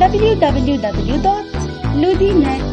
www.ludinet.co.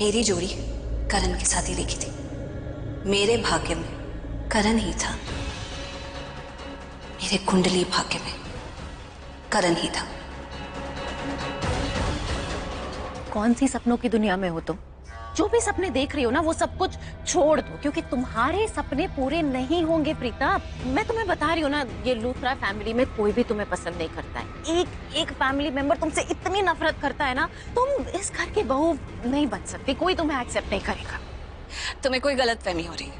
मेरी जोड़ी करण के साथ ही लिखी थी। मेरे भाग्य में करण ही था, मेरे कुंडली भाग्य में करण ही था। कौन सी सपनों की दुनिया में हो तुम? जो भी सपने देख रही हो ना, वो सब कुछ छोड़ दो, क्योंकि तुम्हारे सपने पूरे नहीं होंगे प्रीता। मैं तुम्हें बता रही हूँ ना, ये लूथरा फैमिली में कोई भी तुम्हें पसंद नहीं करता है। एक फैमिली मेंबर तुमसे इतनी नफरत करता है ना, तुम इस घर की बहू नहीं बन सकती, कोई तुम्हें एक्सेप्ट नहीं करेगा। तुम्हें कोई गलतफहमी हो रही है।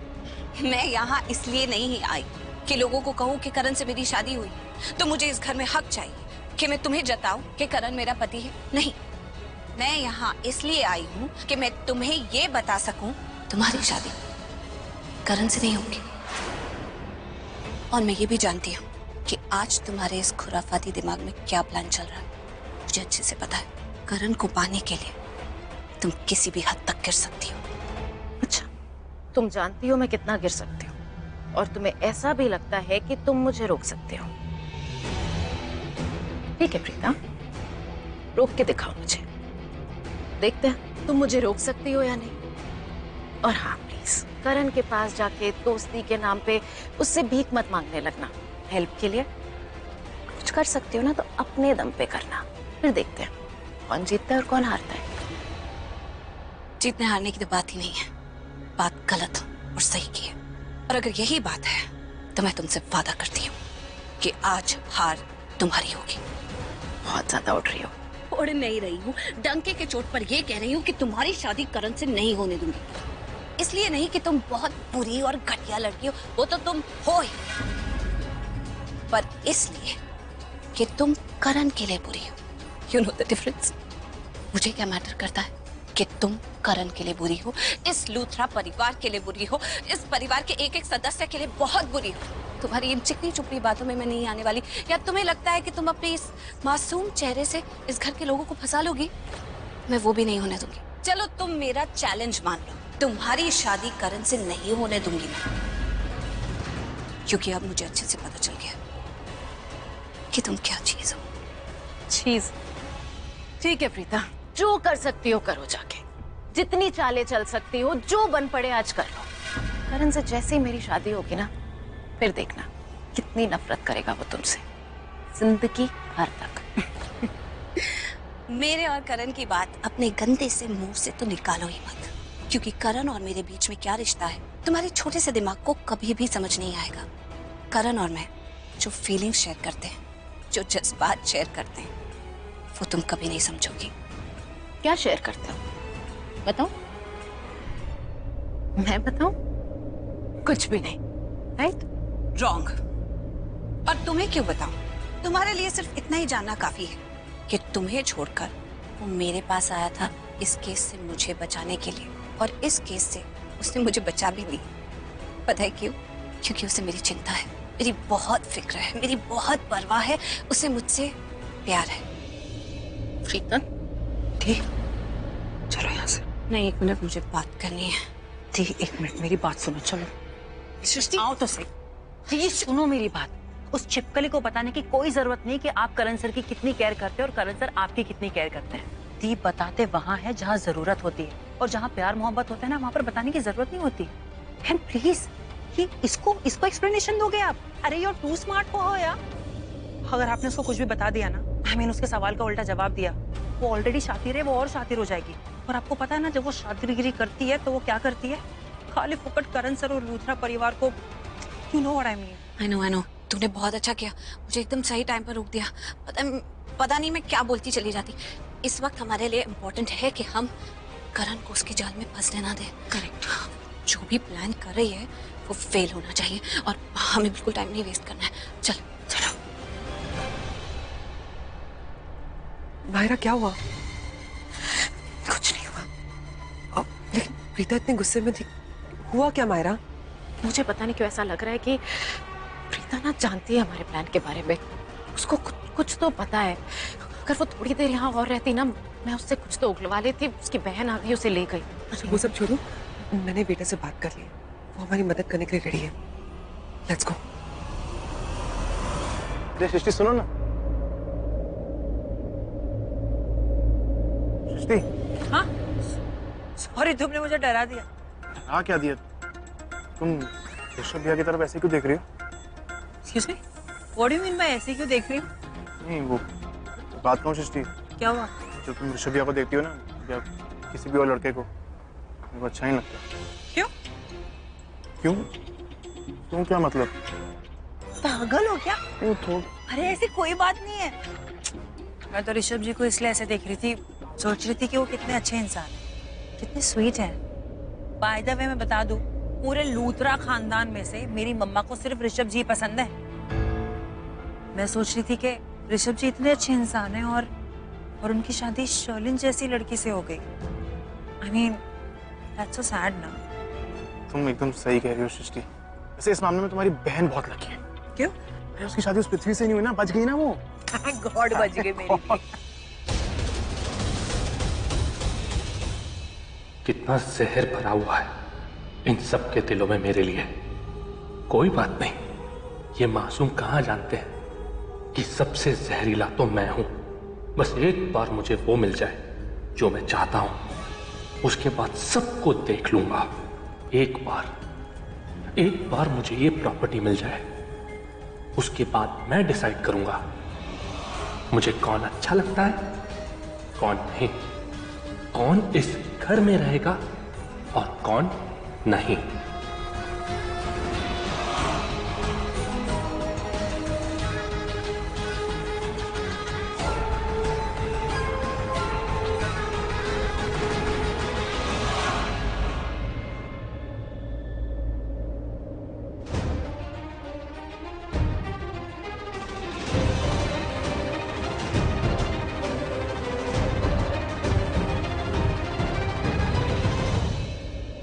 मैं यहाँ इसलिए नहीं आई कि लोगों को कहूँ कि करण से मेरी शादी हुई, तो मुझे इस घर में हक चाहिए कि मैं तुम्हें जताऊं कि करण मेरा पति है। नहीं, मैं यहाँ इसलिए आई हूँ कि मैं तुम्हें ये बता सकूं तुम्हारी शादी करण से नहीं होगी। और मैं ये भी जानती हूँ कि आज तुम्हारे इस खुराफाती दिमाग में क्या प्लान चल रहा है, मुझे अच्छे से पता है। करण को पाने के लिए तुम किसी भी हद तक गिर सकती हो। अच्छा, तुम जानती हो मैं कितना गिर सकती हूँ, और तुम्हें ऐसा भी लगता है कि तुम मुझे रोक सकते हो। ठीक है प्रीता, रोक के दिखाओ मुझे, देखते हैं तुम मुझे रोक सकती हो या नहीं। और हाँ प्लीज, करण के पास जाके दोस्ती के नाम पे उससे भीख मत मांगने लगना। हेल्प के लिए कुछ कर सकती हो ना, तो अपने दम पे करना, फिर देखते हैं कौन जीतता है और कौन हारता है। जीतने हारने की तो बात ही नहीं है, बात गलत और सही की है। और अगर यही बात है तो मैं तुमसे वादा करती हूँ कि आज हार तुम्हारी होगी। बहुत ज्यादा उठ रही हो। उड़ नहीं रही हूँ, डंके के चोट पर ये कह रही हूँ कि तुम्हारी शादी करण से नहीं होने दूंगी। इसलिए नहीं कि तुम बहुत बुरी और घटिया लड़की हो, वो तो तुम हो ही, पर इसलिए कि तुम करण के लिए बुरी हो। You know the difference. मुझे क्या मैटर करता है कि तुम करण के लिए बुरी हो, इस लूथरा परिवार के लिए बुरी हो, इस परिवार के एक एक सदस्य के लिए बहुत बुरी हो। तुम्हारी इन चिकनी चुपड़ी बातों में मैं नहीं आने वाली। या तुम्हें लगता है कि तुम अपने इस मासूम चेहरे से इस घर के लोगों को फंसा लोगी? मैं वो भी नहीं होने दूंगी। चलो तुम मेरा चैलेंज मान लो, तुम्हारी शादी करण से नहीं होने दूंगी मैं, क्योंकि अब मुझे अच्छे से पता चल गया कि तुम क्या चीज हो। चीज? ठीक है प्रीता, जो कर सकती हो करो, जाके जितनी चालें चल सकती हो, जो बन पड़े आज कर लो। करण से जैसे ही मेरी शादी होगी ना, फिर देखना कितनी नफरत करेगा वो तुमसे, जिंदगी भर तक। मेरे और करण की बात अपने गंदे से मुंह से तो निकालो ही मत, क्योंकि करण और मेरे बीच में क्या रिश्ता है तुम्हारे छोटे से दिमाग को कभी भी समझ नहीं आएगा। करण और मैं जो फीलिंग्स शेयर करते हैं, जो जज्बात शेयर करते हैं, वो तुम कभी नहीं समझोगी। क्या शेयर करते हो बताओ? मैं बताऊं? कुछ भी नहीं। राइट? रॉन्ग। और तुम्हें क्यों बताऊं? तुम्हारे लिए सिर्फ इतना ही जानना काफी है कि तुम्हें छोड़कर वो मेरे पास आया था इस केस से मुझे बचाने के लिए, और इस केस से उसने मुझे बचा भी ली। पता है क्यों? क्योंकि उसे मेरी चिंता है, मेरी बहुत फिक्र है, मेरी बहुत परवाह है, उसे मुझसे प्यार है। प्रीता, ठीक, चलो यहाँ से। नहीं, 1 मिनट, मुझे बात करनी है। ठीक, 1 मिनट मेरी बात सुनो। चलो सृष्टि, आओ तो सही, प्लीज सुनो मेरी बात। उस छिपकली को बताने की कोई जरूरत नहीं कि आप करण सर की कितनी केयर करते हैं और करण सर आपकी कितनी केयर करते हैं। दीप बताते वहाँ है जहाँ जरूरत होती है, और जहाँ प्यार मोहब्बत होता है ना, वहाँ पर बताने की जरूरत नहीं होती। एंड प्लीज ये इसको एक्सप्लेनेशन दोगे आप? अरे you're too smart हो यार। अगर आपने उसको कुछ भी बता दिया ना, I mean उसके सवाल का उल्टा जवाब दिया, वो ऑलरेडी शातिर है, वो और शातिर हो जाएगी। और आपको पता है ना, जब वो शातिरगिरी करती है तो वो क्या करती है? खाली फुकट करण सर और लूथरा परिवार को, you know what I mean। I know। तूने बहुत अच्छा किया, मुझे एकदम सही टाइम पर रोक दिया। पता नहीं मैं क्या बोलती चली जाती। इस वक्त हमारे लिए इम्पोर्टेंट है कि हम करण को उसके जाल में फंसने ना दें। करेक्ट। जो भी प्लान कर रही है वो फेल होना चाहिए, और हमें बिल्कुल टाइम नहीं वेस्ट करना है। चल चलो। मायरा क्या हुआ? कुछ नहीं हुआ। लेकिन प्रीता इतने गुस्से में थी, हुआ क्या मायरा? मुझे पता नहीं क्यों ऐसा लग रहा है कि प्रीता ना जानती है हमारे प्लान के बारे में। उसको कुछ तो पता है। अगर वो थोड़ी देर यहाँ और रहती ना, मैं उससे कुछ तो उगलवा लेती। उसकी बहन आ गई, उसे ले गई। अच्छा वो सब छोड़ो, मैंने बेटा से बात कर ली, वो हमारी मदद करने के लिए रेडी है। Let's go. अरे सृष्टि सुनो ना। सृष्टि। हाँ सॉरी, तुमने मुझे डरा दिया। हाँ क्या दिया? तुम ऋषभ भैया की तरफ ऐसे क्यों देख रही हो? Excuse me? What do you mean मैं ऐसे क्यों देख रही हूँ? नहीं वो बात कहूँ सृष्टि, क्या हुआ? जब तुम ऋषभ भैया को देखती हो ना या किसी भी और लड़के को, मेरे को अच्छा नहीं लगता। क्यों? क्यों? क्यों क्या मतलब? पागल हो क्या? क्यों थोड़ा? अरे ऐसी कोई बात नहीं है। मैं तो ऋषभ जी को इसलिए ऐसे देख रही थी, सोच रही थी कि वो कितने अच्छे इंसान हैं, कितने स्वीट हैं। बाय द वे मैं बता दूं, पूरे लूथरा खानदान में से मेरी मम्मा को सिर्फ ऋषभ जी पसंद है। मैं सोच रही थी कि ऋषभ जी इतने अच्छे इंसान हैं और उनकी शादी शर्लिन जैसी लड़की से हो गई। I mean, that's so sad ना। तुम एकदम सही कह रही हो सृष्टि। वैसे इस मामले में तुम्हारी बहन बहुत लकी है। क्यों? अरे उसकी शादी उस पृथ्वी से नहीं हुई ना, बच गई ना वो। गॉड बच गई मेरी भी। कितना जहर भरा हुआ है इन सब के दिलों में मेरे लिए। कोई बात नहीं, ये मासूम कहाँ जानते हैं कि सबसे जहरीला तो मैं हूं। बस एक बार मुझे वो मिल जाए जो मैं चाहता हूं, उसके बाद सबको देख लूंगा। एक बार मुझे ये प्रॉपर्टी मिल जाए, उसके बाद मैं डिसाइड करूंगा मुझे कौन अच्छा लगता है, कौन नहीं, कौन इस घर में रहेगा और कौन नहीं।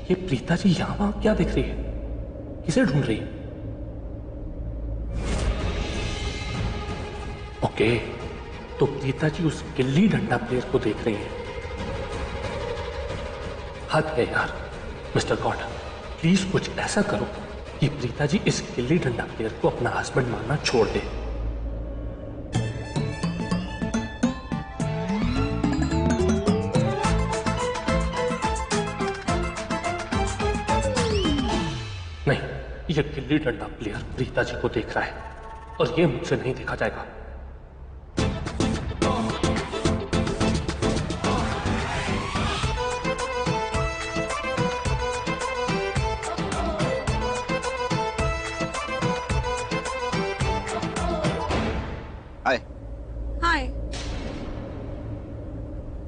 ये प्रीता जी यहां वहां क्या देख रही है? किसे ढूंढ रही है? ओके, तो प्रीता जी उस गिल्ली डंडा प्लेयर को देख रही है। हद है यार। मिस्टर गॉड, प्लीज कुछ ऐसा करो कि प्रीता जी इस गिल्ली डंडा प्लेयर को अपना हस्बैंड मानना छोड़ दे। नहीं, ये गिल्ली डंडा प्लेयर प्रीता जी को देख रहा है और ये मुझसे नहीं देखा जाएगा। हाय। हाय।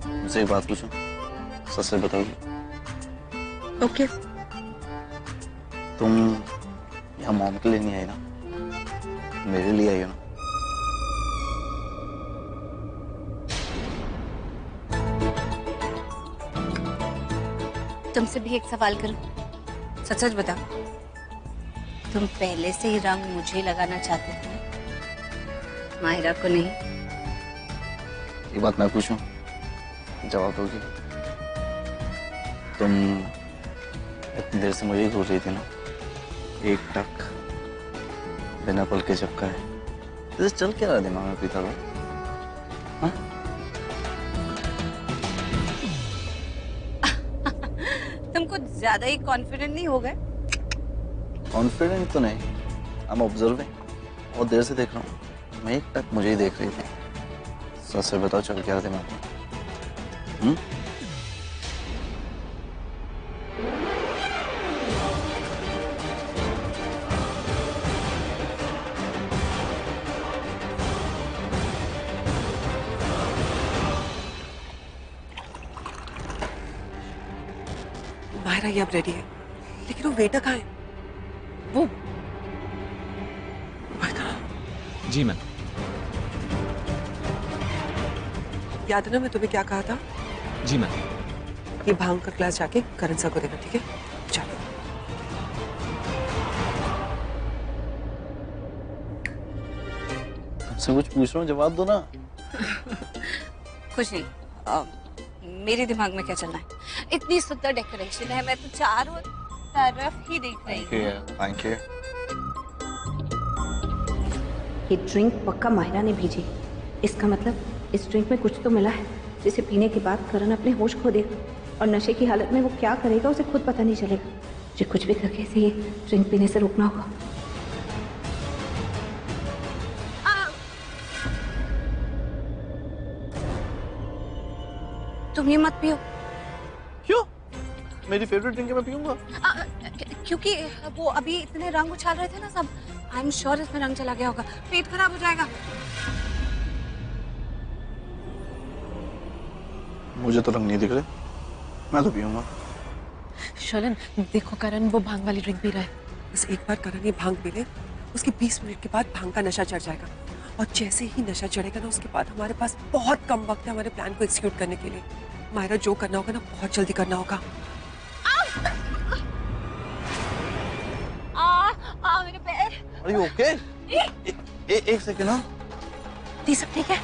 मुझसे एक बात पूछूं, सच से बताओगी? ओके। तुम यहाँ मॉम के लिए नहीं आई ना, मेरे लिए आई हो ना? तुमसे भी एक सवाल करूं? सच सच बताओ। तुम पहले से ही रंग मुझे लगाना चाहते थे, माहिरा को नहीं? एक बात मैं पूछूं, जवाब दोगी? तुम इतनी देर से मुझे ही घूर रही थी ना, एक टक बिना पल के झपका है। इसे चल क्या रहा दिमाग में प्रीता को? हाँ? तुम कुछ ज्यादा ही कॉन्फिडेंट नहीं हो गए? कॉन्फिडेंट तो नहीं, आई एम ऑब्जर्विंग। और देर से देख रहा हूँ, मैं एक टक मुझे ही देख रही थी। सच से बताओ, चल क्या रहा दिमाग में? मायरा ये अब रेडी है, लेकिन वो वेटर कहाँ है? वो जी मैम। याद है ना मैं तुम्हें क्या कहा था? जी मैम। ये भांग का ग्लास जाके करण सर को देना, ठीक है? चलो। तुमसे कुछ पूछ रहा हूँ, जवाब दो ना। कुछ नहीं। मेरे दिमाग में क्या चल रहा है, इतनी सुंदर डेकोरेशन है, मैं तो चारों तरफ ही देख रही हूँ। Thank you. ये ड्रिंक पक्का माहिरा ने भेजी। इसका मतलब इस ड्रिंक में कुछ तो मिला है जिसे पीने के बाद करण अपने होश खो देगा और नशे की हालत में वो क्या करेगा उसे खुद पता नहीं चलेगा। मुझे कुछ भी करके इसे ये ड्रिंक पीने से रोकना होगा। तुम ये मत पियो। क्यों? मेरी फेवरेट ड्रिंक है, मैं पीऊंगा। क्योंकि वो अभी इतने रंग उछाल रहे थे ना सब, आई एम श्योर इसमें रंग चला गया होगा, पेट खराब हो जाएगा। मुझे तो रंग नहीं दिख रहे, मैं तो पीऊंगा। शर्लिन देखो करण वो भांग वाली ड्रिंक पी रहा है। बस एक बार करण ये भांग पी ले, उसके 20 मिनट के बाद भांग का नशा चढ़ जाएगा और जैसे ही नशा चढ़ेगा ना उसके बाद हमारे पास बहुत कम वक्त है हमारे प्लान को एग्जीक्यूट करने के लिए। मायरा जो करना होगा ना बहुत जल्दी करना होगा। मेरे पैर। Are you okay? एक सेकंड। हाँ ये सब ठीक है?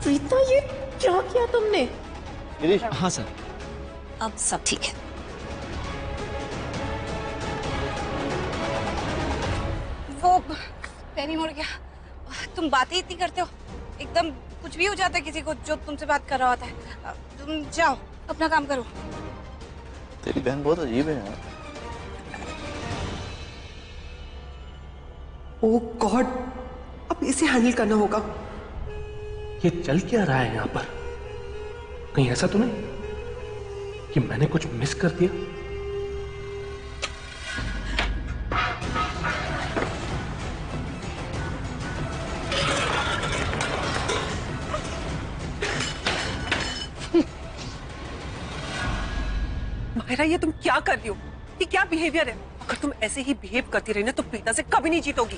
प्रीता ये क्या किया तुमने? गिरीश। हाँ सर। अब सब ठीक है। वो पैर ही मुड़ गया। तुम बातें इतनी करते हो, एकदम कुछ भी हो जाता है किसी को जो तुमसे बात कर रहा होता है। तुम जाओ अपना काम करो। तेरी बहन बहुत अजीब है यार। ओह गॉड, अब इसे हैंडल करना होगा। ये चल क्या रहा है यहाँ पर? कहीं ऐसा तो नहीं कि मैंने कुछ मिस कर दिया? मायरा ये तुम क्या कर रही हो? ये क्या बिहेवियर है? अगर तुम ऐसे ही बिहेव करती रही ना तो प्रीता से कभी नहीं जीतोगी।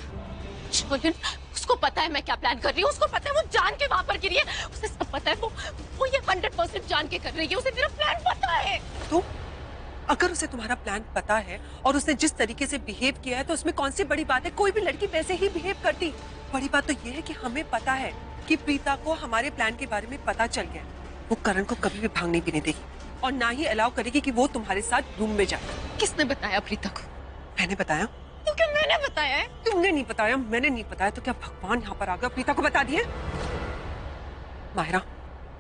शर्लिन उसको पता है मैं क्या प्लान कर रही हूँ, उसको पता है वो जान के वहां पर गिरी है, उसे सब पता है, वो ये 100% जान के कर रही है, उसे मेरा प्लान पता है। तो अगर उसे तुम्हारा प्लान पता है और उसने जिस तरीके से बिहेव किया है तो उसमें कौन सी बड़ी बात है? कोई भी लड़की वैसे ही बिहेव करती। बड़ी बात तो ये है कि हमें पता है कि प्रीता को हमारे प्लान के बारे में पता चल गया। वो करण को कभी भी भांग नहीं पीने देगी और ना ही अलाउ करेगी कि वो तुम्हारे साथ रूम में जाए। किसने बताया प्रीता को? मैंने बताया। तो क्या मैंने बताया है? तुमने नहीं बताया, मैंने नहीं बताया, तो क्या भगवान यहाँ पर आ गया प्रीता को बता दिए? माहिरा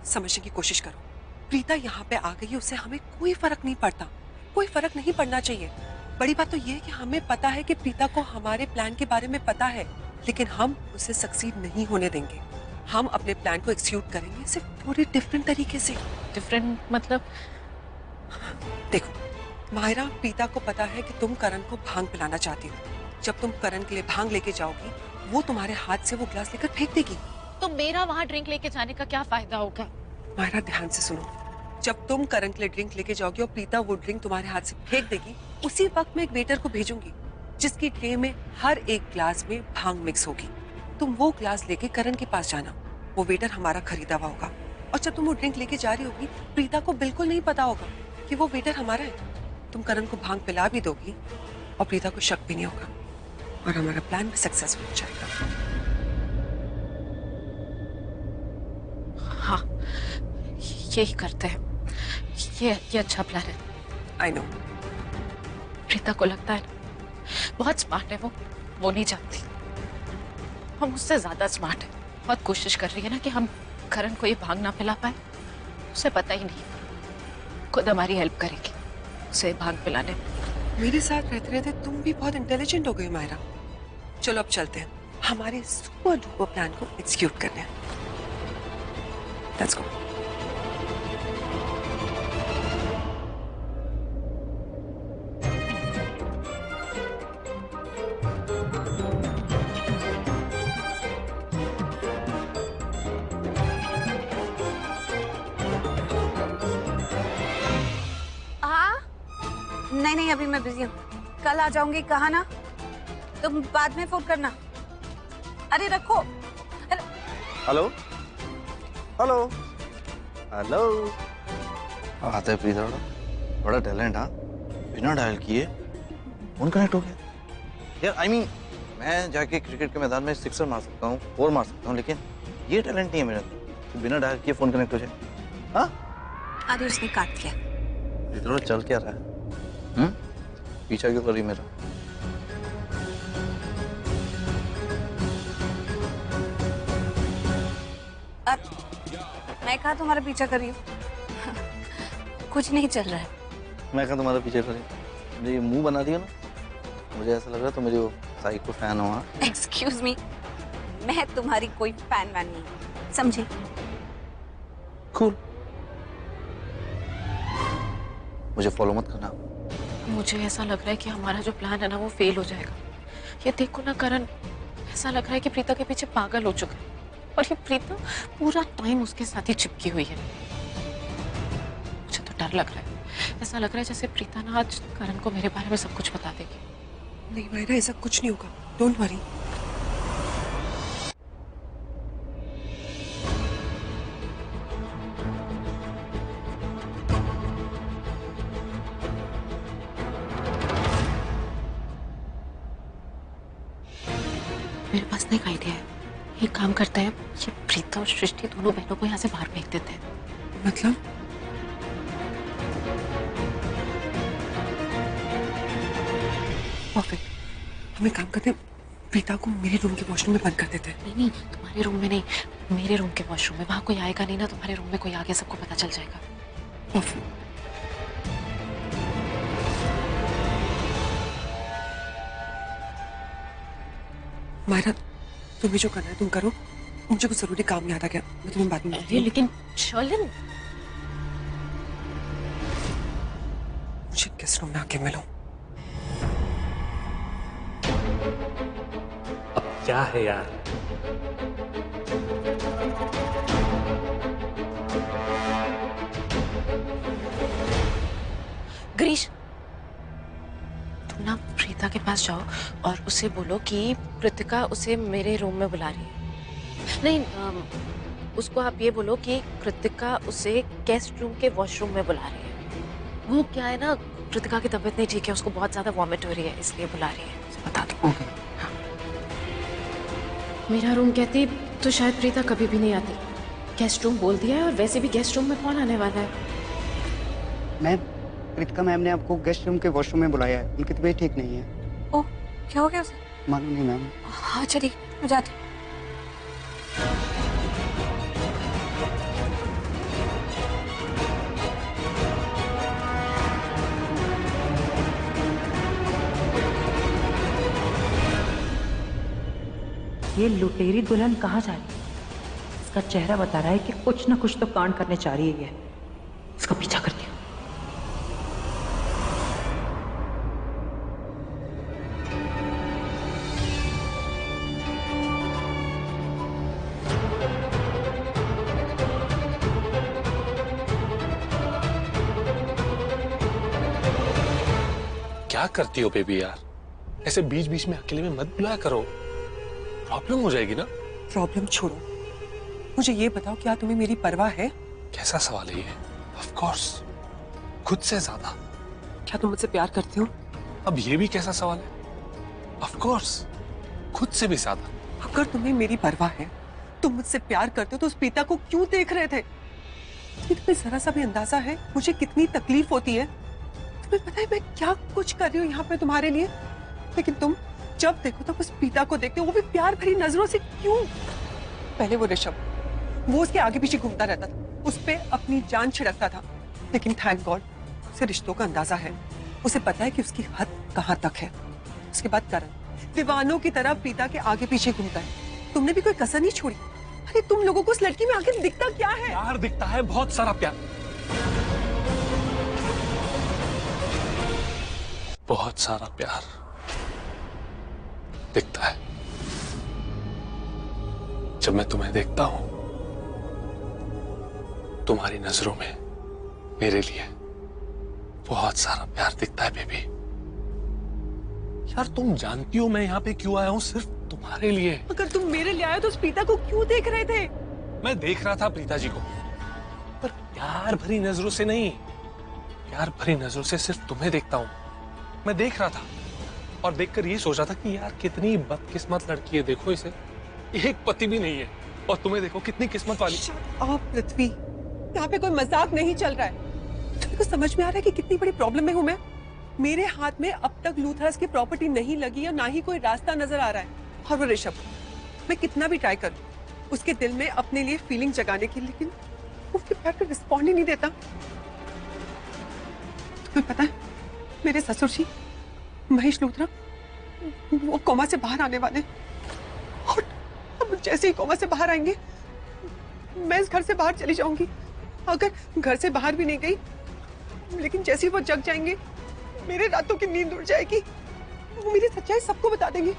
समझने की कोशिश करो, प्रीता यहाँ पे आ गई, उससे हमें कोई फर्क नहीं पड़ता, कोई फर्क नहीं पड़ना चाहिए। बड़ी बात तो ये है कि हमें पता है कि प्रीता को हमारे प्लान के बारे में पता है, लेकिन हम उसे सक्सीड नहीं होने देंगे। हम अपने प्लान को एक्सिक्यूट करेंगे, सिर्फ थोड़ी डिफरेंट तरीके से। डिफरेंट मतलब? देखो माहिरा, प्रीता को पता है कि तुम करण को भांग पिलाना चाहती हो। जब तुम करण के लिए भांग लेके जाओगी, वो तुम्हारे हाथ से वो ग्लास लेकर फेंक देगी। तो मेरा वहां ड्रिंक लेके जाने का क्या फायदा होगा? माहिरा ध्यान से सुनो, जब तुम करण के लिए ड्रिंक लेके जाओगी और प्रीता वो ड्रिंक तुम्हारे हाथ से फेंक देगी, उसी वक्त मैं एक वेटर को भेजूंगी जिसकी ट्रे में हर एक ग्लास में भांग मिक्स होगी। तुम वो ग्लास लेके करण के पास जाना, वो वेटर हमारा खरीदा हुआ होगा। और जब तुम वो ड्रिंक लेके जा रही होगी, प्रीता को बिल्कुल नहीं पता होगा कि वो वेटर हमारा है। तुम करण को भांग पिला भी दोगी और प्रीता को शक भी नहीं होगा और हमारा प्लान भी सक्सेसफुल हो जाएगा। हाँ यही करते हैं, ये अच्छा प्लान है। I know. प्रीता को लगता है बहुत स्मार्ट है, वो नहीं जानती, हम उससे ज्यादा स्मार्ट है। बहुत कोशिश कर रही है ना कि हम करण को ये भांग ना पिला पाए, उसे पता ही नहीं, खुद हमारी हेल्प करेगी उसे भांग पिलाने में। मेरे साथ रहते रहते तुम भी बहुत इंटेलिजेंट हो गई मायरा। चलो अब चलते हैं हमारे सुपर डुपर प्लान को एग्जीक्यूट करने। Let's go. नहीं अभी मैं बिजी हूँ, कल आ जाऊंगी। कहा ना, तुम बाद में फोन करना। अरे रखो। Hello, hello hello. आता है प्रीता, बड़ा टैलेंट। हाँ, बिना डायल किए फोन कनेक्ट हो गया यार। I mean, मैं जाके क्रिकेट के मैदान में सिक्सर मार सकता हूँ, 4 मार सकता हूँ, लेकिन ये टैलेंट नहीं है मेरे अंदर बिना डायल किए फोन कनेक्ट हो जाए। हाँ, अरे उसने काट दिया। प्रीता चल क्या रहा है? पीछा क्यों कर रही मेरा? मैं कहा तुम्हारा पीछा कर रही हूँ। कुछ नहीं चल रहा है। मैं कहा तुम्हारा पीछे कर रही हूँ। मुझे ये मुंह बना दिया ना, मुझे ऐसा लग रहा है तो मेरी वो साइको फैन हो। हाँ, एक्सक्यूज मी, मैं तुम्हारी कोई फैन वैन नहीं, समझी? कूल। मुझे फॉलो मत करना। मुझे ऐसा लग रहा है कि हमारा जो प्लान है ना वो फेल हो जाएगा। ये देखो ना करण, ऐसा लग रहा है कि प्रीता के पीछे पागल हो चुका है और ये प्रीता पूरा टाइम उसके साथ ही चिपकी हुई है। मुझे तो डर लग रहा है। ऐसा लग रहा है जैसे प्रीता ना आज करण को मेरे बारे में सब कुछ बता देगी। नहीं मायरा, ऐसा कुछ नहीं होगा, डोंट वरी। मेरे पास ना एक आइडिया है। एक काम करते हैं, ये प्रीता और सृष्टि दोनों बहनों को यहाँ से बाहर फेंक देते हैं। मतलब? परफेक्ट। हम एक काम करते हैं, प्रीता को मेरे रूम के वॉशरूम में बंद कर देते हैं। नहीं, तुम्हारे रूम में नहीं, मेरे रूम के वॉशरूम में। वहां कोई आएगा नहीं ना, तुम्हारे रूम में कोई आ गया सबको पता चल जाएगा। परफेक्ट। मायरा, तुम्हें जो करना है तुम करो। मुझे कुछ जरूरी काम याद आ गया, मैं तुम्हें बाद में मिलती हूँ। लेकिन शर्लिन, मुझे किस रूम में आके मिलो। अब क्या है यार? गिरीश, तुम ना प्रीता के पास जाओ और उसे बोलो कि कृतिका उसे मेरे रूम में बुला रही है। नहीं, उसको आप ये बोलो कि कृतिका उसे गेस्ट रूम के वॉशरूम में बुला रही है। वो क्या है ना, कृतिका की तबीयत नहीं ठीक है, उसको बहुत ज्यादा वॉमिट हो रही है, इसलिए बुला रही है। उसे बता दो। हाँ। मेरा रूम कहती तो शायद प्रीता कभी भी नहीं आती। गेस्ट रूम बोल दिया है, और वैसे भी गेस्ट रूम में कौन आने वाला है? मैम, कृतिका मैम ने आपको गेस्ट रूम के वॉशरूम में बुलाया है। उनकी तबीयत ठीक नहीं है। ओह, क्या हो गया उसे? मालूम नहीं मैम। हाँ चलिए, मैं जाती हूँ। ये लुटेरी दुल्हन कहाँ जा रही है? इसका चेहरा बता रहा है कि कुछ ना कुछ तो कांड करने चाह रही है। इसका पीछा करती हूँ। क्या करती हो बेबी यार? ऐसे बीच बीच में अकेले में मत बुलाया करो, प्रॉब्लम हो जाएगी ना। प्रॉब्लम छोड़ो, मुझे ये बताओ, क्या तुम्हें मेरी परवाह है? कैसा सवाल है ये? ऑफ कोर्स, खुद से ज्यादा। क्या तुम मुझसे प्यार करते हो? अब ये भी कैसा सवाल है? ऑफ कोर्स, खुद से भी ज्यादा। अगर तुम्हें मेरी परवाह है, तुम मुझसे प्यार करते हो, तो उस पिता को क्यों देख रहे थे? तुम्हें जरा सा भी अंदाजा है मुझे कितनी तकलीफ होती है? तुम्हें पता है मैं क्या कुछ कर रही हूँ यहाँ पे तुम्हारे लिए? लेकिन तुम जब देखो तब उस पिता को देखते हो, वो भी प्यार भरी नजरों से। क्यों? पहले वो ऋषभ, वो उसके आगे पीछे घूमता रहता था, उस पे अपनी जान छिड़कता था, लेकिन थैंक गॉड उसे रिश्तों का अंदाजा है, उसे पता है कि उसकी हद कहाँ तक है। उसके बाद करण दीवानों की तरह पिता के आगे पीछे घूमता है। तुमने भी कोई कसर नहीं छोड़ी। अरे तुम लोगों को उस लड़की में आखिर दिखता क्या है? प्यार दिखता है, बहुत सारा प्यार, बहुत सारा प्यार दिखता है। जब मैं तुम्हें देखता हूं, तुम्हारी नजरों में मेरे लिए बहुत सारा प्यार दिखता है बेबी। यार तुम जानती हो मैं यहाँ पे क्यों आया हूँ? सिर्फ तुम्हारे लिए। अगर तुम मेरे लिए आए तो उस पिता को क्यों देख रहे थे? मैं देख रहा था प्रीता जी को, पर प्यार भरी नजरों से नहीं, प्यार भरी नजरों से सिर्फ तुम्हें देखता हूं। मैं देख रहा था और देखकर ये सोच रहा था कि यार कितनी बदकिस्मत लड़की है, देखो इसे, एक पति भी नहीं है और तुम्हें देखो कितनी किस्मत वाली। पृथ्वी, यहाँ पे कोई मजाक नहीं चल रहा है। तुम्हें को समझ में आ रहा है कि कितनी बड़ी प्रॉब्लम में हूं मैं? मेरे हाथ में अब तक लूथरस की प्रॉपर्टी नहीं लगी और ना ही कोई रास्ता नजर आ रहा है। और वो ऋषभ, मैं कितना भी ट्राई करूं उसके दिल में अपने लिए फीलिंग जगाने की, लेकिन वो उसके प्यार पे रिस्पॉन्ड ही नहीं देता। तुम्हें पता है मेरे ससुर जी महेश लूथरा, वो कोमा से बाहर आने वाले, और अब जैसे ही कोमा से बाहर आएंगे मैं इस घर से बाहर चली जाऊंगी। अगर घर से बाहर भी नहीं गई, लेकिन जैसे ही वो जग जाएंगे मेरे रातों की नींद उड़ जाएगी, वो मेरी सच्चाई सबको बता देंगे।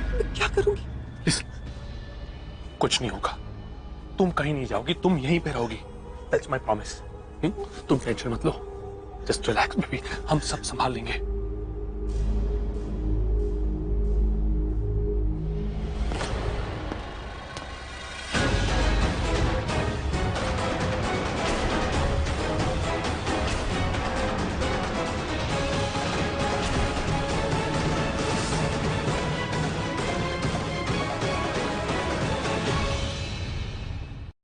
मैं क्या करूंगी? कुछ नहीं होगा, तुम कहीं नहीं जाओगी, तुम यहीं पे रहोगी। That's my promise. तुम टेंशन मत लो, जस्ट रिलैक्स बेबी, हम सब संभाल लेंगे।